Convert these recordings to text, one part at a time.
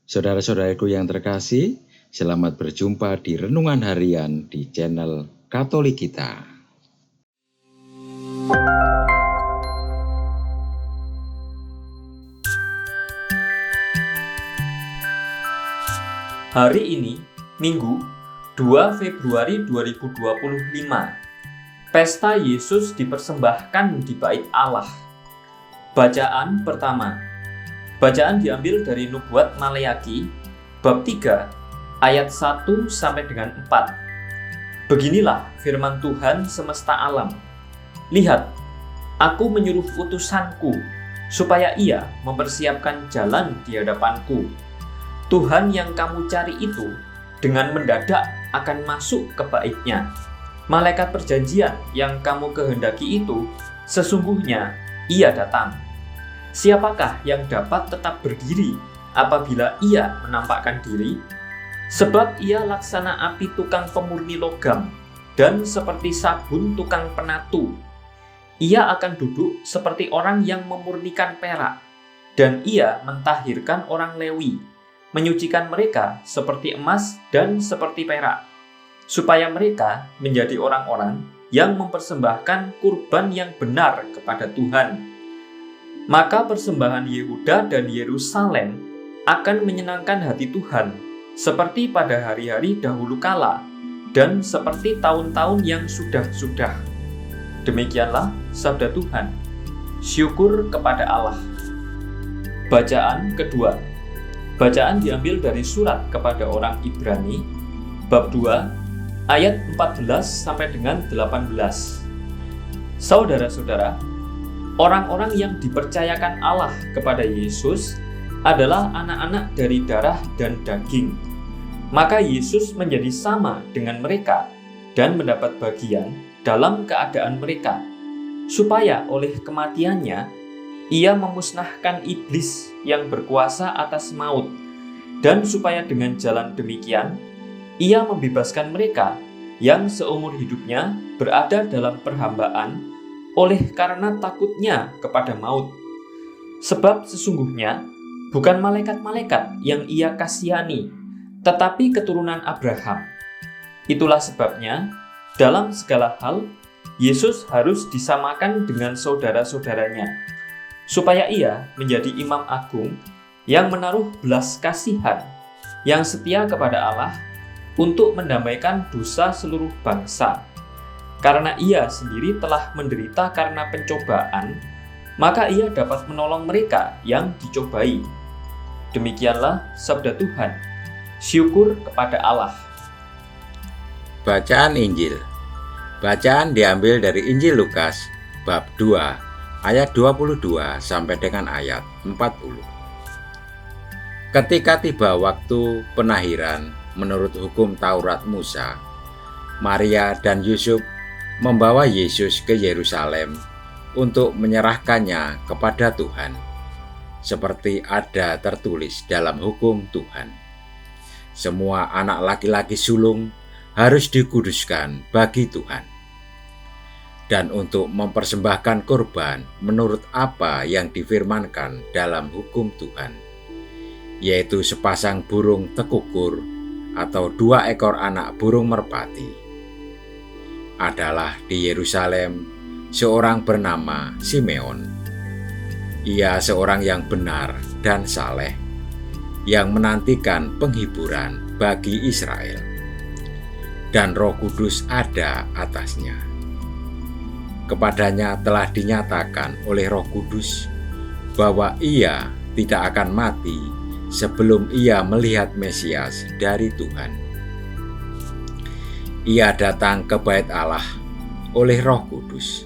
Saudara-saudaraku yang terkasih, selamat berjumpa di Renungan Harian di channel Katolik kita. Hari ini, Minggu, 2 Februari 2025. Pesta Yesus dipersembahkan di Bait Allah. Bacaan pertama. Bacaan diambil dari Nubuat Maleaki, bab 3, ayat 1 sampai dengan 4. Beginilah firman Tuhan semesta alam. Lihat, aku menyuruh utusanku, supaya ia mempersiapkan jalan di hadapanku. Tuhan yang kamu cari itu, dengan mendadak akan masuk ke baitnya. Malaikat perjanjian yang kamu kehendaki itu, sesungguhnya ia datang. Siapakah yang dapat tetap berdiri apabila ia menampakkan diri? Sebab ia laksana api tukang pemurni logam dan seperti sabun tukang penatu. Ia akan duduk seperti orang yang memurnikan perak, dan ia mentahirkan orang Lewi, menyucikan mereka seperti emas dan seperti perak, supaya mereka menjadi orang-orang yang mempersembahkan kurban yang benar kepada Tuhan. Maka persembahan Yehuda dan Yerusalem akan menyenangkan hati Tuhan, seperti pada hari-hari dahulu kala, dan seperti tahun-tahun yang sudah-sudah. Demikianlah sabda Tuhan. Syukur kepada Allah. Bacaan kedua. Bacaan diambil dari surat kepada orang Ibrani, bab 2, ayat 14 sampai dengan 18. Saudara-saudara, orang-orang yang dipercayakan Allah kepada Yesus adalah anak-anak dari darah dan daging. Maka Yesus menjadi sama dengan mereka dan mendapat bagian dalam keadaan mereka, supaya oleh kematiannya ia memusnahkan iblis yang berkuasa atas maut, dan supaya dengan jalan demikian ia membebaskan mereka yang seumur hidupnya berada dalam perhambaan oleh karena takutnya kepada maut. Sebab sesungguhnya bukan malaikat-malaikat yang ia kasihani, tetapi keturunan Abraham. Itulah sebabnya dalam segala hal Yesus harus disamakan dengan saudara-saudaranya, supaya ia menjadi imam agung yang menaruh belas kasihan, yang setia kepada Allah untuk mendamaikan dosa seluruh bangsa. Karena ia sendiri telah menderita karena pencobaan, maka ia dapat menolong mereka yang dicobai. Demikianlah sabda Tuhan. Syukur kepada Allah. Bacaan Injil. Bacaan diambil dari Injil Lukas, bab 2, ayat 22 sampai dengan ayat 40. Ketika tiba waktu penahiran menurut hukum Taurat Musa, Maria dan Yusuf membawa Yesus ke Yerusalem untuk menyerahkannya kepada Tuhan, seperti ada tertulis dalam hukum Tuhan. Semua anak laki-laki sulung harus dikuduskan bagi Tuhan, dan untuk mempersembahkan korban menurut apa yang difirmankan dalam hukum Tuhan, yaitu sepasang burung tekukur atau 2 ekor anak burung merpati. Adalah di Yerusalem seorang bernama Simeon. Ia seorang yang benar dan saleh, yang menantikan penghiburan bagi Israel, dan Roh Kudus ada atasnya. Kepadanya telah dinyatakan oleh Roh Kudus bahwa ia tidak akan mati sebelum ia melihat Mesias dari Tuhan. Ia datang ke Bait Allah oleh Roh Kudus.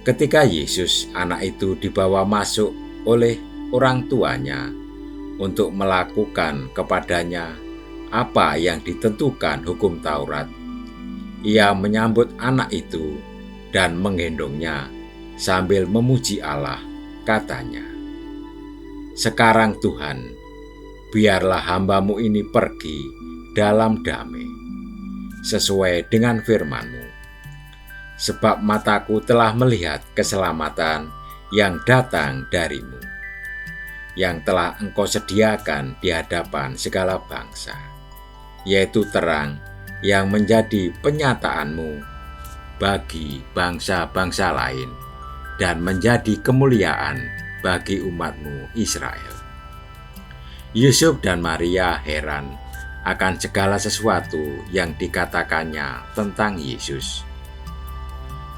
Ketika Yesus, anak itu, dibawa masuk oleh orang tuanya untuk melakukan kepadanya apa yang ditentukan hukum Taurat, ia menyambut anak itu dan menggendongnya sambil memuji Allah, katanya, "Sekarang Tuhan, biarlah hamba-Mu ini pergi dalam damai, sesuai dengan firman-Mu. Sebab mataku telah melihat keselamatan yang datang dari-Mu, yang telah Engkau sediakan di hadapan segala bangsa, yaitu terang yang menjadi penyataanmu bagi bangsa-bangsa lain dan menjadi kemuliaan bagi umatmu Israel. Yusuf dan Maria heran akan segala sesuatu yang dikatakannya tentang Yesus.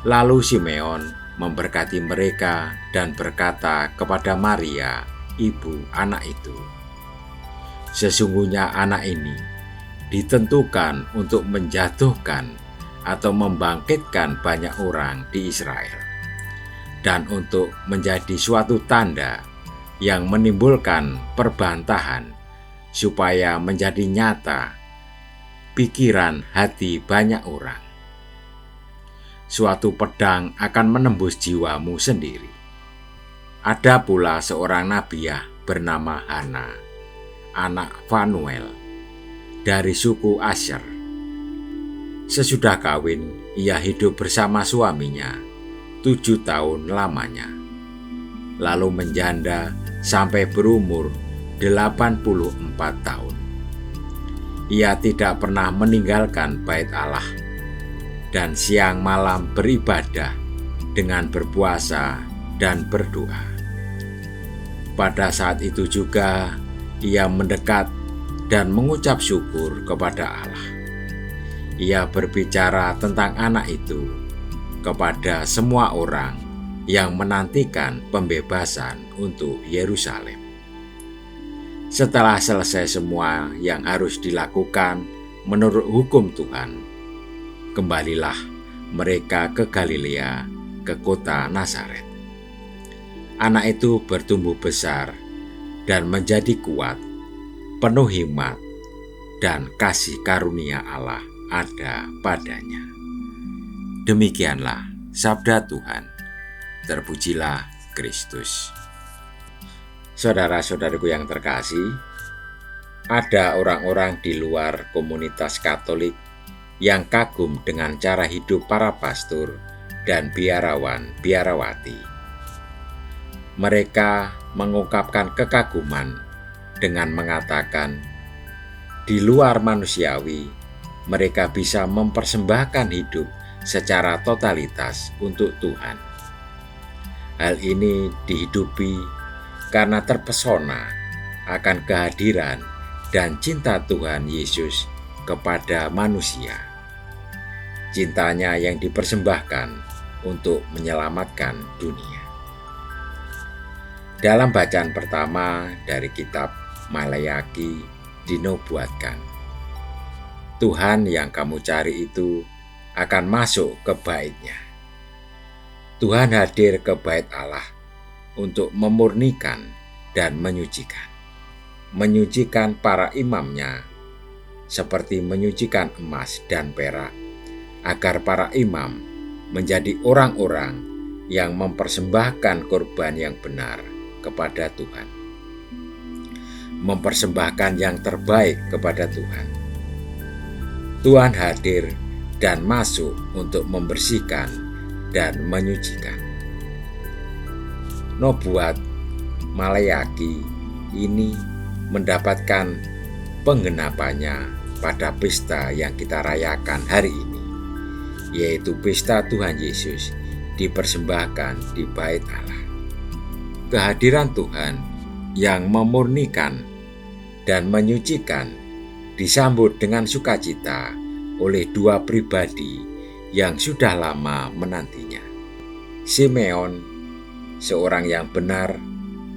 Lalu Simeon memberkati mereka dan berkata kepada Maria, ibu anak itu, "Sesungguhnya anak ini ditentukan untuk menjatuhkan atau membangkitkan banyak orang di Israel, dan untuk menjadi suatu tanda yang menimbulkan perbantahan, supaya menjadi nyata pikiran hati banyak orang. Suatu pedang akan menembus jiwamu sendiri." Ada pula seorang nabiah bernama Hana, anak Fanuel, dari suku Asher. Sesudah kawin, ia hidup bersama suaminya 7 tahun lamanya, lalu menjanda sampai berumur 84 tahun. Ia tidak pernah meninggalkan bait Allah, dan siang malam beribadah dengan berpuasa dan berdoa. Pada saat itu juga ia mendekat dan mengucap syukur kepada Allah. Ia berbicara tentang anak itu kepada semua orang yang menantikan pembebasan untuk Yerusalem. Setelah selesai semua yang harus dilakukan menurut hukum Tuhan, kembalilah mereka ke Galilea, ke kota Nazaret. Anak itu bertumbuh besar dan menjadi kuat, penuh hikmat, dan kasih karunia Allah ada padanya. Demikianlah sabda Tuhan. Terpujilah Kristus. Saudara-saudaraku yang terkasih, ada orang-orang di luar komunitas Katolik yang kagum dengan cara hidup para pastor dan biarawan-biarawati. Mereka mengungkapkan kekaguman dengan mengatakan, di luar manusiawi, mereka bisa mempersembahkan hidup secara totalitas untuk Tuhan. Hal ini dihidupi karena terpesona akan kehadiran dan cinta Tuhan Yesus kepada manusia. Cintanya yang dipersembahkan untuk menyelamatkan dunia. Dalam bacaan pertama dari kitab Maleaki dinubuatkan, Tuhan yang kamu cari itu akan masuk ke bait-Nya. Tuhan hadir ke bait Allah untuk memurnikan dan menyucikan para imamnya seperti menyucikan emas dan perak, agar para imam menjadi orang-orang yang mempersembahkan korban yang benar kepada Tuhan, mempersembahkan yang terbaik kepada Tuhan. Tuhan hadir dan masuk untuk membersihkan dan menyucikan. Nubuat Maleaki ini mendapatkan penggenapannya pada pesta yang kita rayakan hari ini, yaitu pesta Tuhan Yesus dipersembahkan di bait Allah. Kehadiran Tuhan yang memurnikan dan menyucikan disambut dengan sukacita oleh dua pribadi yang sudah lama menantinya. Simeon, seorang yang benar,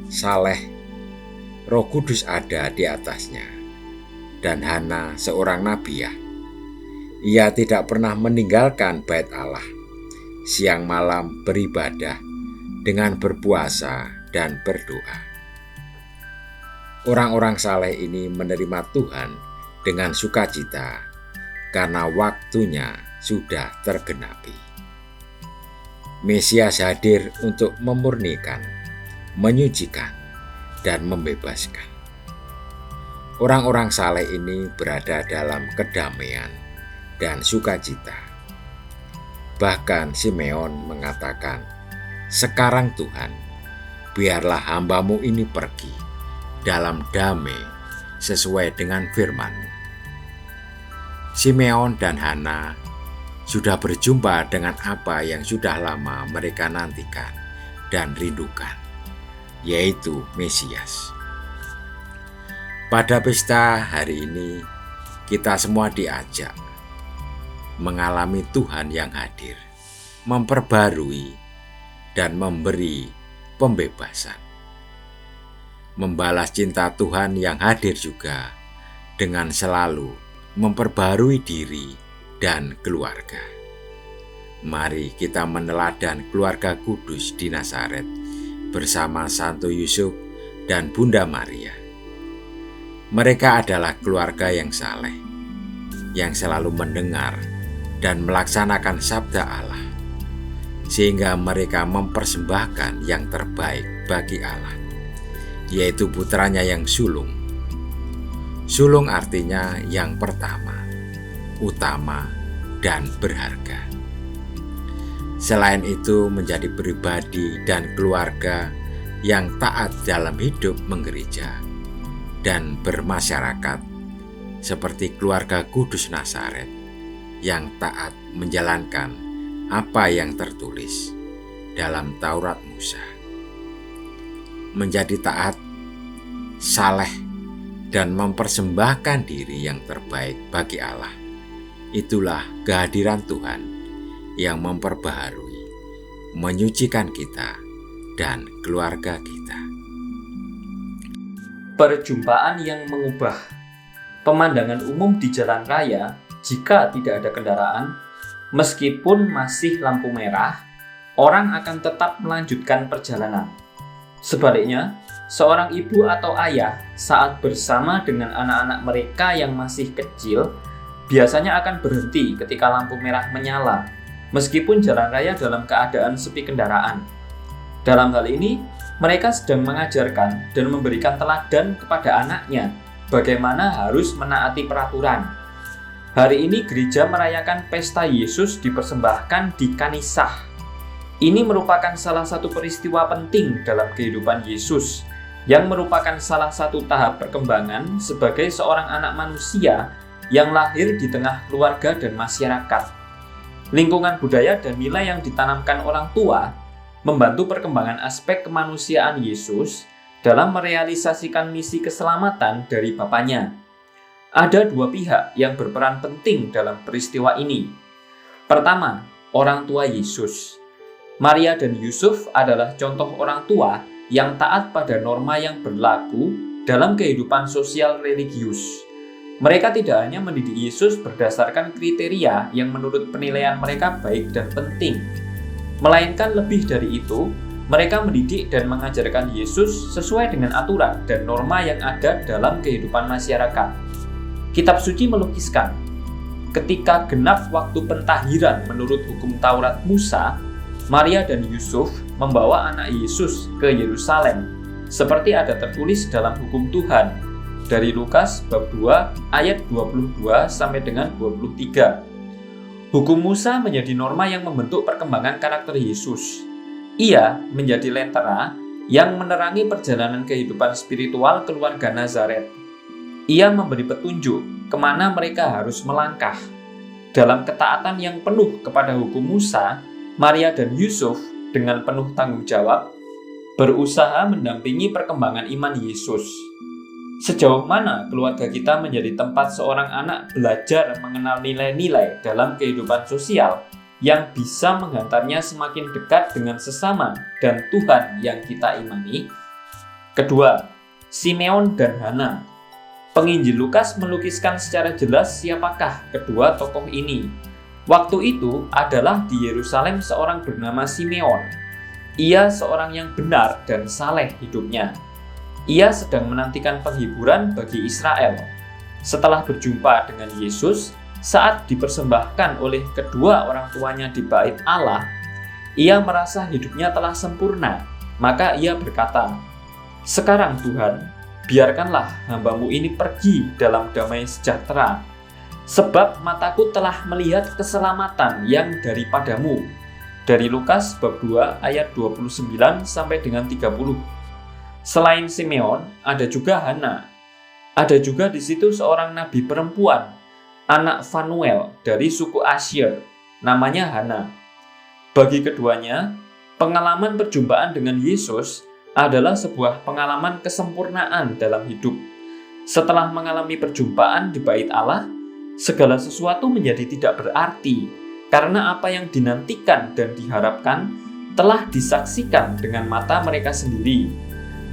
saleh, Roh Kudus ada di atasnya, dan Hana, seorang nabiah. Ia tidak pernah meninggalkan bait Allah, siang malam beribadah dengan berpuasa dan berdoa. Orang-orang saleh ini menerima Tuhan dengan sukacita karena waktunya sudah tergenapi. Mesias hadir untuk memurnikan, menyucikan, dan membebaskan. Orang-orang saleh ini berada dalam kedamaian dan sukacita. Bahkan Simeon mengatakan, "Sekarang Tuhan, biarlah hamba-Mu ini pergi, dalam damai sesuai dengan firman-Mu. Simeon dan Hana sudah berjumpa dengan apa yang sudah lama mereka nantikan dan rindukan, yaitu Mesias. Pada pesta hari ini, kita semua diajak mengalami Tuhan yang hadir, memperbarui dan memberi pembebasan. Membalas cinta Tuhan yang hadir juga dengan selalu memperbarui diri dan keluarga. Mari kita meneladan keluarga kudus di Nazaret bersama Santo Yusuf dan Bunda Maria. Mereka adalah keluarga yang saleh, yang selalu mendengar dan melaksanakan sabda Allah, sehingga mereka mempersembahkan yang terbaik bagi Allah, yaitu putranya yang sulung. Sulung artinya yang pertama, utama, dan berharga. Selain itu, menjadi pribadi dan keluarga yang taat dalam hidup menggereja dan bermasyarakat, seperti keluarga kudus Nazaret yang taat menjalankan apa yang tertulis dalam Taurat Musa. Menjadi taat, saleh, dan mempersembahkan diri yang terbaik bagi Allah. Itulah kehadiran Tuhan yang memperbaharui, menyucikan kita dan keluarga kita. Perjumpaan yang mengubah. Pemandangan umum di jalan raya jika tidak ada kendaraan, meskipun masih lampu merah, orang akan tetap melanjutkan perjalanan. Sebaliknya, seorang ibu atau ayah saat bersama dengan anak-anak mereka yang masih kecil biasanya akan berhenti ketika lampu merah menyala, meskipun jalan raya dalam keadaan sepi kendaraan. Dalam hal ini, mereka sedang mengajarkan dan memberikan teladan kepada anaknya bagaimana harus menaati peraturan. Hari ini gereja merayakan pesta Yesus dipersembahkan di Kanisah. Ini merupakan salah satu peristiwa penting dalam kehidupan Yesus, yang merupakan salah satu tahap perkembangan sebagai seorang anak manusia yang lahir di tengah keluarga dan masyarakat. Lingkungan budaya dan nilai yang ditanamkan orang tua membantu perkembangan aspek kemanusiaan Yesus dalam merealisasikan misi keselamatan dari Bapaknya. Ada dua pihak yang berperan penting dalam peristiwa ini. Pertama, orang tua Yesus. Maria dan Yusuf adalah contoh orang tua yang taat pada norma yang berlaku dalam kehidupan sosial religius. Mereka tidak hanya mendidik Yesus berdasarkan kriteria yang menurut penilaian mereka baik dan penting, melainkan lebih dari itu, mereka mendidik dan mengajarkan Yesus sesuai dengan aturan dan norma yang ada dalam kehidupan masyarakat. Kitab suci melukiskan, ketika genap waktu pentahiran menurut hukum Taurat Musa, Maria dan Yusuf membawa anak Yesus ke Yerusalem, seperti ada tertulis dalam hukum Tuhan, dari Lukas bab 2 ayat 22 sampai dengan 23. Hukum Musa menjadi norma yang membentuk perkembangan karakter Yesus. Ia menjadi lentera yang menerangi perjalanan kehidupan spiritual keluarga Nazaret. Ia memberi petunjuk kemana mereka harus melangkah. Dalam ketaatan yang penuh kepada hukum Musa, Maria dan Yusuf dengan penuh tanggung jawab berusaha mendampingi perkembangan iman Yesus. Sejauh mana keluarga kita menjadi tempat seorang anak belajar mengenal nilai-nilai dalam kehidupan sosial yang bisa menghantarnya semakin dekat dengan sesama dan Tuhan yang kita imani? Kedua, Simeon dan Hana. Penginjil Lukas melukiskan secara jelas siapakah kedua tokoh ini. Waktu itu adalah di Yerusalem seorang bernama Simeon. Ia seorang yang benar dan saleh hidupnya. Ia sedang menantikan penghiburan bagi Israel. Setelah berjumpa dengan Yesus saat dipersembahkan oleh kedua orang tuanya di Bait Allah, ia merasa hidupnya telah sempurna. Maka ia berkata, "Sekarang Tuhan, biarkanlah hamba-Mu ini pergi dalam damai sejahtera, sebab mataku telah melihat keselamatan yang daripada-Mu." Dari Lukas bab 2 ayat 29 sampai dengan 30. Selain Simeon, ada juga Hana. Ada juga di situ seorang nabi perempuan, anak Fanuel dari suku Asyer, namanya Hana. Bagi keduanya, pengalaman perjumpaan dengan Yesus adalah sebuah pengalaman kesempurnaan dalam hidup. Setelah mengalami perjumpaan di bait Allah, segala sesuatu menjadi tidak berarti karena apa yang dinantikan dan diharapkan telah disaksikan dengan mata mereka sendiri.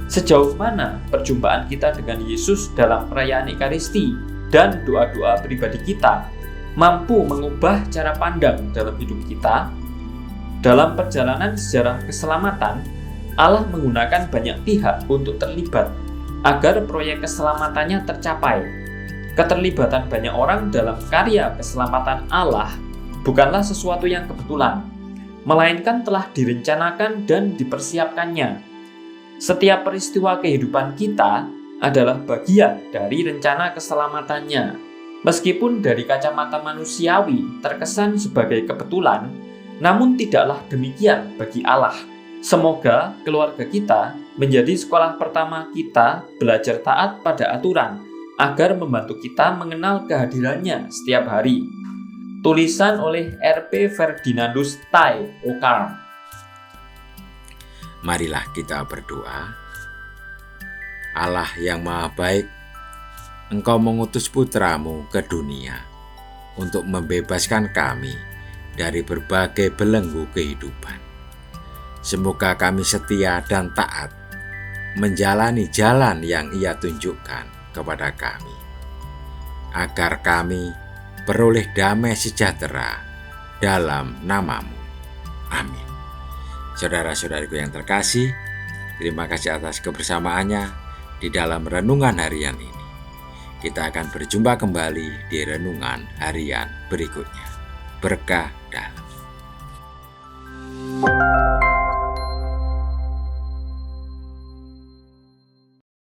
Sejauh mana perjumpaan kita dengan Yesus dalam perayaan Ekaristi dan doa-doa pribadi kita mampu mengubah cara pandang dalam hidup kita? Dalam perjalanan sejarah keselamatan, Allah menggunakan banyak pihak untuk terlibat agar proyek keselamatannya tercapai. Keterlibatan banyak orang dalam karya keselamatan Allah bukanlah sesuatu yang kebetulan, melainkan telah direncanakan dan dipersiapkannya. Setiap peristiwa kehidupan kita adalah bagian dari rencana keselamatannya. Meskipun dari kacamata manusiawi terkesan sebagai kebetulan, namun tidaklah demikian bagi Allah. Semoga keluarga kita menjadi sekolah pertama kita belajar taat pada aturan agar membantu kita mengenal kehadirannya setiap hari. Tulisan oleh R.P. Ferdinandus Tai Okarm. Marilah kita berdoa. Allah yang Maha Baik, Engkau mengutus putra-Mu ke dunia untuk membebaskan kami dari berbagai belenggu kehidupan. Semoga kami setia dan taat menjalani jalan yang Ia tunjukkan kepada kami, agar kami beroleh damai sejahtera dalam nama-Mu. Amin. Saudara-saudariku yang terkasih, terima kasih atas kebersamaannya di dalam renungan harian ini. Kita akan berjumpa kembali di renungan harian berikutnya. Berkah dalam.